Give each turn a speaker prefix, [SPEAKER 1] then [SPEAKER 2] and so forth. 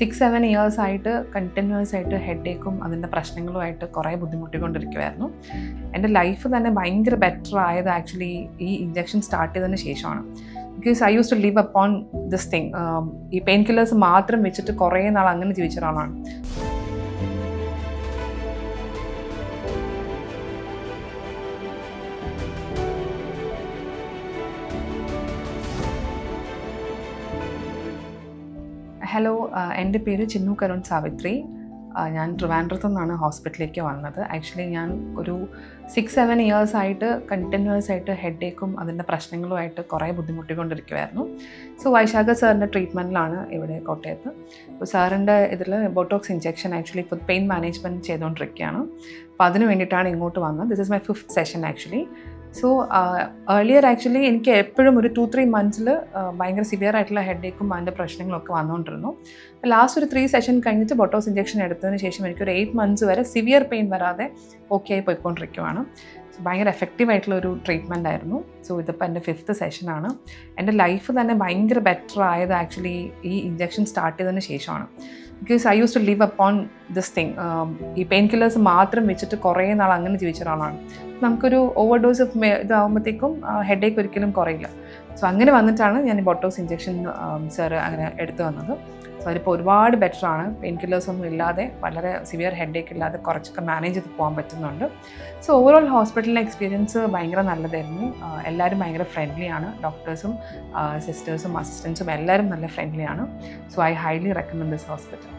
[SPEAKER 1] 6-7 years ആയിട്ട് continuous ആയിട്ട് ഹെഡേക്കും അതിൻ്റെ പ്രശ്നങ്ങളുമായിട്ട് കുറേ ബുദ്ധിമുട്ടിക്കൊണ്ടിരിക്കുമായിരുന്നു. എൻ്റെ ലൈഫ് തന്നെ ഭയങ്കര ബെറ്റർ ആയത് ആക്ച്വലി ഈ ഇഞ്ചക്ഷൻ സ്റ്റാർട്ട് ചെയ്തതിന് ശേഷമാണ്. Because I used to live upon this thing. ഈ പെയിൻ കില്ലേഴ്സ് മാത്രം വെച്ചിട്ട് കുറേ നാൾ അങ്ങനെ ജീവിച്ച ഒരാളാണ്. ഹലോ, എൻ്റെ പേര് ചിന്നു കരുൺ സാവിത്രി. ഞാൻ ട്രിവാൻഡ്രത്തു നിന്നാണ് ഹോസ്പിറ്റലിലേക്ക് വന്നത്. ആക്ച്വലി ഞാൻ ഒരു 6-7 ഇയേഴ്സ് ആയിട്ട് കണ്ടിന്യൂസ് ആയിട്ട് ഹെഡേക്കും അതിൻ്റെ പ്രശ്നങ്ങളുമായിട്ട് കുറേ ബുദ്ധിമുട്ടിക്കൊണ്ടിരിക്കുമായിരുന്നു. സോ വൈശാഖ സാറിൻ്റെ ട്രീറ്റ്മെൻറ്റിലാണ് ഇവിടെ കോട്ടയത്ത്. അപ്പോൾ സാറിൻ്റെ ഇതിൽ ബോട്ടോക്സ് ഇഞ്ചെക്ഷൻ ആക്ച്വലി ഇപ്പോൾ പെയിൻ മാനേജ്മെൻറ്റ് ചെയ്തുകൊണ്ടിരിക്കുകയാണ്. അപ്പോൾ അതിന് വേണ്ടിയിട്ടാണ് ഇങ്ങോട്ട് വന്നത്. This is my 5th session actually. So earlier actually എനിക്ക് എപ്പോഴും ഒരു 2-3 മന്ത്സിൽ ഭയങ്കര സിവിയർ ആയിട്ടുള്ള ഹെഡേക്കും അതിൻ്റെ പ്രശ്നങ്ങളൊക്കെ വന്നുകൊണ്ടിരുന്നു. ലാസ്റ്റ് ഒരു 3 സെഷൻ കഴിഞ്ഞിട്ട് ബോട്ടോക്സ് ഇഞ്ചെക്ഷൻ എടുത്തതിന് ശേഷം എനിക്കൊരു 8 മന്ത്സ് വരെ സിവിയർ പെയിൻ വരാതെ ഓക്കെ ആയി പോയിക്കൊണ്ടിരിക്കുവാണ്. സോ ഭയങ്കര എഫക്റ്റീവ് ആയിട്ടുള്ളൊരു ട്രീറ്റ്മെൻ്റ് ആയിരുന്നു. സോ ഇതിപ്പോൾ എൻ്റെ 5th സെഷനാണ്. എൻ്റെ ലൈഫ് തന്നെ ഭയങ്കര ബെറ്റർ ആയത് ആക്ച്വലി ഈ ഇഞ്ചക്ഷൻ സ്റ്റാർട്ട് ചെയ്തതിന് ശേഷമാണ്. Because I used to live upon this thing. ഈ പെയിൻ കില്ലേഴ്സ് മാത്രം വെച്ചിട്ട് കുറേ നാൾ അങ്ങനെ ജീവിച്ച ഒരാളാണ്. നമുക്കൊരു ഓവർഡോസ് ഓഫ് ഇതാകുമ്പോഴത്തേക്കും ഹെഡേക്ക് ഒരിക്കലും കുറയില്ല. സോ അങ്ങനെ വന്നിട്ടാണ് ഞാൻ ഈ ബോട്ടോക്സ് ഇഞ്ചക്ഷൻ സാറ് അങ്ങനെ എടുത്തു വന്നത്. സോ അതിപ്പോൾ ഒരുപാട് ബെറ്ററാണ്. പെയിൻ കില്ലേഴ്സ് ഒന്നും ഇല്ലാതെ വളരെ സിവിയർ ഹെഡേക്ക് ഇല്ലാതെ കുറച്ചൊക്കെ മാനേജ് ചെയ്ത് പോകാൻ പറ്റുന്നുണ്ട്. സോ ഓവറോൾ ഹോസ്പിറ്റലിലെ എക്സ്പീരിയൻസ് ഭയങ്കര നല്ലതായിരുന്നു. എല്ലാവരും ഭയങ്കര ഫ്രണ്ട്ലിയാണ്. ഡോക്ടേഴ്സും സിസ്റ്റേഴ്സും അസിസ്റ്റൻസും എല്ലാവരും നല്ല ഫ്രണ്ട്ലിയാണ്. So I highly recommend this hospital.